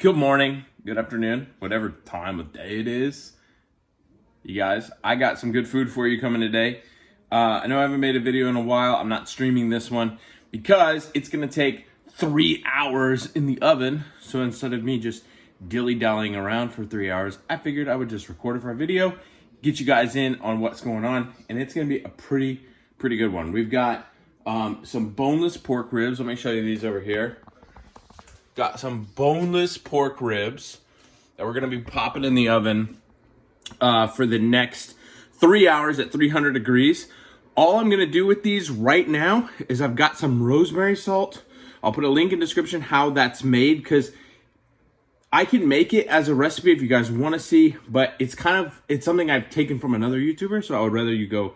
Good morning, good afternoon, whatever time of day it is. You guys, I got some good food for you coming today. I know I haven't made a video in a while. I'm not streaming this one because it's gonna take 3 hours in the oven. So instead of me just dilly-dallying around for 3 hours, I figured I would just record it for a video, get you guys in on what's going on, and it's gonna be a pretty good one. We've got some boneless pork ribs. Let me show you these over here. Got some boneless pork ribs that we're gonna be popping in the oven for the next 3 hours at 300 degrees. All I'm gonna do with these right now is I've got some rosemary salt. I'll put a link in the description how that's made, because I can make it as a recipe if you guys wanna see, but it's something I've taken from another YouTuber, so I would rather you go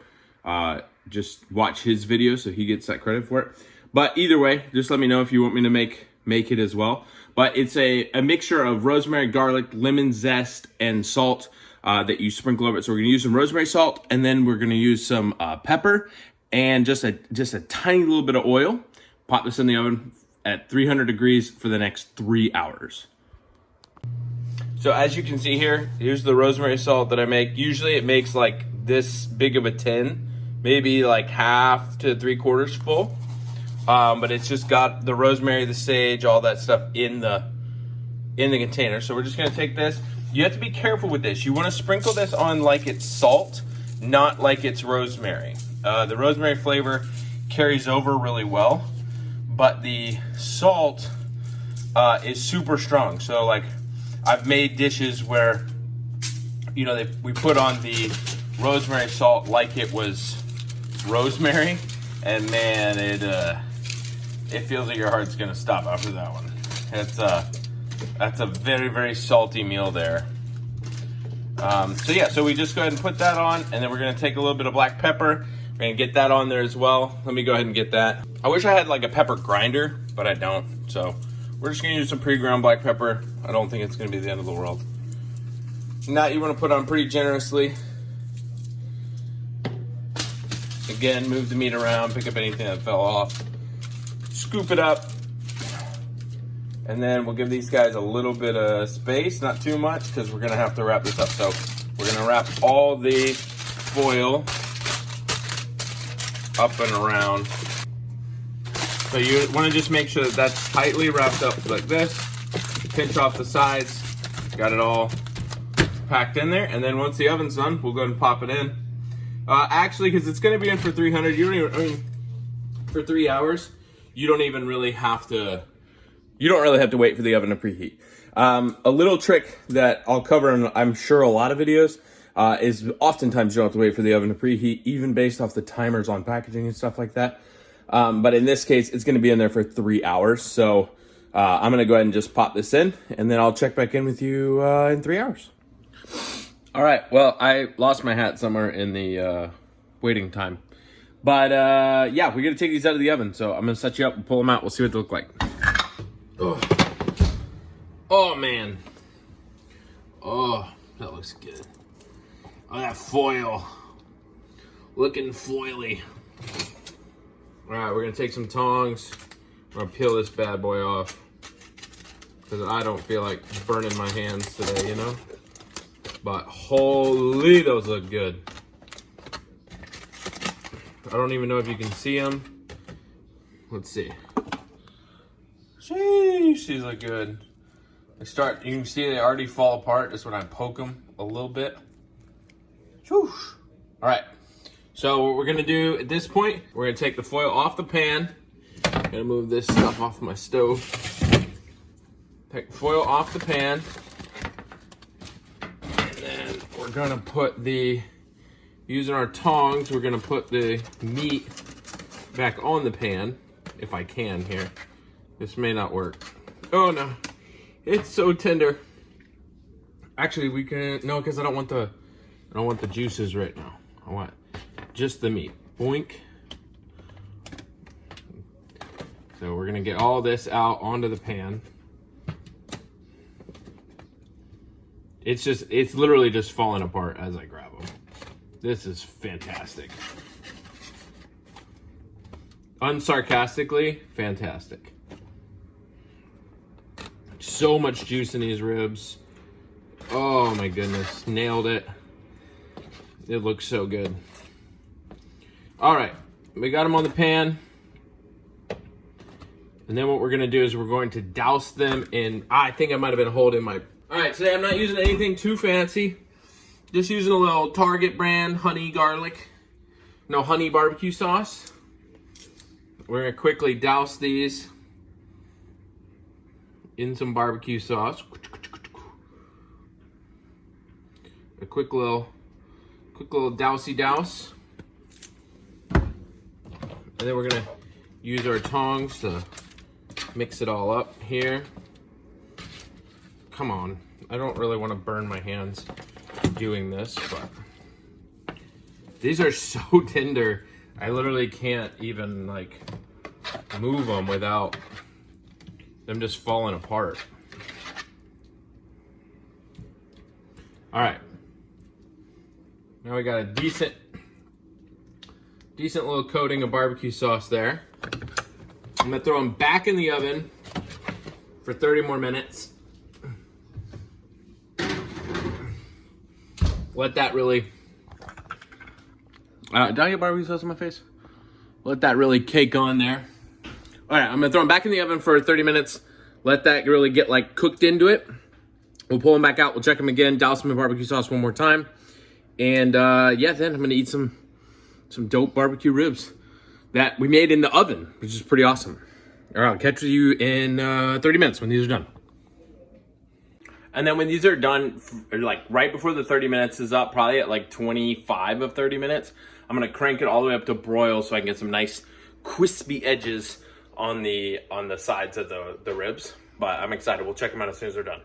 just watch his video so he gets that credit for it. But either way, just let me know if you want me to make it as well. But it's a mixture of rosemary, garlic, lemon zest, and salt that you sprinkle over it. So we're gonna use some rosemary salt, and then we're gonna use some pepper and just a tiny little bit of oil. Pop this in the oven at 300 degrees for the next 3 hours. So as you can see here, here's the rosemary salt that I make. Usually it makes like this big of a tin, maybe like half to 3/4 full. But it's just got the rosemary, the sage, all that stuff in the container. So we're just gonna take this. You have to be careful with this. You wanna sprinkle this on like it's salt, not like it's rosemary. The rosemary flavor carries over really well, but the salt is super strong. So like I've made dishes where, you know, we put on the rosemary salt like it was rosemary, and man, it feels like your heart's gonna stop after that one. That's a very salty meal there. So we just go ahead and put that on, and then we're gonna take a little bit of black pepper. We're gonna get that on there as well. Let me go ahead and get that. I wish I had like a pepper grinder, but I don't. So we're just gonna use some pre-ground black pepper. I don't think it's gonna be the end of the world. Now you wanna put on pretty generously. Again, move the meat around, pick up anything that fell off. Scoop it up, and then we'll give these guys a little bit of space, not too much, because we're gonna have to wrap this up. So we're gonna wrap all the foil up and around. So you wanna just make sure that that's tightly wrapped up like this. Pinch off the sides, got it all packed in there, and then once the oven's done, we'll go ahead and pop it in. Actually, because it's gonna be in for 300, for 3 hours, you don't really have to wait for the oven to preheat. A little trick that I'll cover in, I'm sure, a lot of videos is oftentimes you don't have to wait for the oven to preheat, even based off the timers on packaging and stuff like that. But in this case, it's gonna be in there for 3 hours. So I'm gonna go ahead and just pop this in, and then I'll check back in with you in 3 hours. All right, well, I lost my hat somewhere in the waiting time. But yeah, we're gonna take these out of the oven. So I'm gonna set you up and pull them out. We'll see what they look like. Oh man. Oh, that looks good. Oh, that foil. Looking foily. All right, we're gonna take some tongs. I'm gonna peel this bad boy off, because I don't feel like burning my hands today, you know? But holy, those look good. I don't even know if you can see them. Let's see. Sheesh, these look good. You can see they already fall apart just when I poke them a little bit. Whoosh. All right, so what we're gonna do at this point, we're gonna take the foil off the pan. I'm gonna move this stuff off my stove. Take the foil off the pan. And then we're gonna put using our tongs, we're gonna put the meat back on the pan, if I can here. This may not work. Oh no, it's so tender. Actually, we can, no, because I don't want the juices right now. I want just the meat. Boink. So we're gonna get all this out onto the pan. It's literally just falling apart as I grab them. This is fantastic. Unsarcastically, fantastic. So much juice in these ribs. Oh my goodness, nailed it. It looks so good. All right, we got them on the pan. And then what we're gonna do is we're going to douse them in, I think I might've been holding my, all right, today I'm not using anything too fancy. Just using a little Target brand honey barbecue sauce. We're gonna quickly douse these in some barbecue sauce. A quick little dousey douse. And then we're gonna use our tongs to mix it all up here. Come on, I don't really want to burn my hands doing this, but these are so tender. I literally can't even like move them without them just falling apart. All right, now we got a decent little coating of barbecue sauce there. I'm gonna throw them back in the oven for 30 more minutes. Let that really, did I get barbecue sauce on my face? Let that really cake on there. All right, I'm gonna throw them back in the oven for 30 minutes. Let that really get like cooked into it. We'll pull them back out, we'll check them again, douse them in barbecue sauce one more time. And yeah, then I'm gonna eat some dope barbecue ribs that we made in the oven, which is pretty awesome. All right, I'll catch you in 30 minutes when these are done. And then when these are done, like right before the 30 minutes is up, probably at like 25 of 30 minutes, I'm gonna crank it all the way up to broil so I can get some nice crispy edges on the sides of the ribs. But I'm excited, we'll check them out as soon as they're done.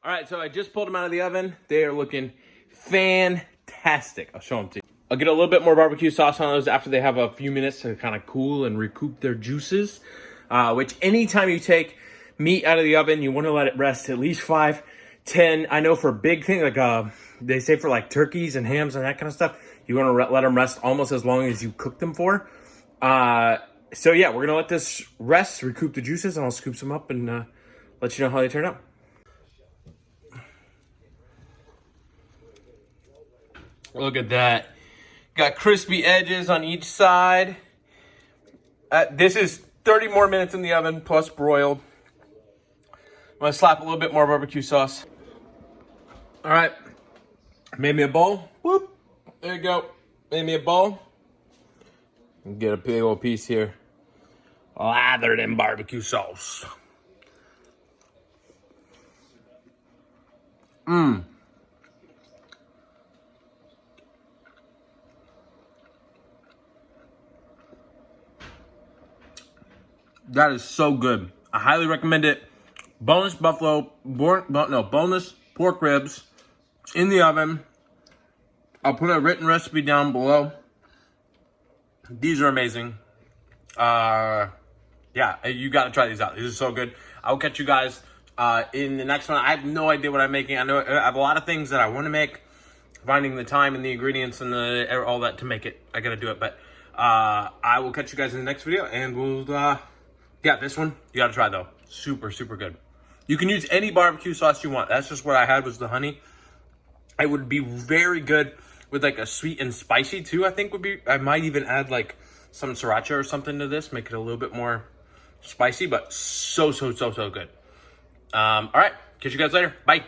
All right, so I just pulled them out of the oven. They are looking fantastic. I'll show them to you. I'll get a little bit more barbecue sauce on those after they have a few minutes to kind of cool and recoup their juices. Which anytime you take meat out of the oven, you want to let it rest at least 5, 10. I know for big things, like they say for like turkeys and hams and that kind of stuff, you want to let them rest almost as long as you cook them for. So yeah, we're going to let this rest, recoup the juices, and I'll scoop some up and let you know how they turn out. Look at that. Got crispy edges on each side. This is 30 more minutes in the oven plus broiled. I'm gonna slap a little bit more barbecue sauce. All right, made me a bowl. Whoop, there you go. Made me a bowl. Get a big old piece here. Lathered in barbecue sauce. Mmm. That is so good. I highly recommend it. Boneless boneless pork ribs in the oven. I'll put a written recipe down below. These are amazing. Yeah, you got to try these out. These are so good. I will catch you guys in the next one. I have no idea what I'm making. I know I have a lot of things that I want to make. Finding the time and the ingredients and all that to make it. I got to do it. But I will catch you guys in the next video, and we'll... yeah, this one, you gotta try though. Super, super good. You can use any barbecue sauce you want. That's just what I had was the honey. It would be very good with like a sweet and spicy too, I think would be. I might even add like some sriracha or something to this, make it a little bit more spicy, but so good. All right, catch you guys later. Bye.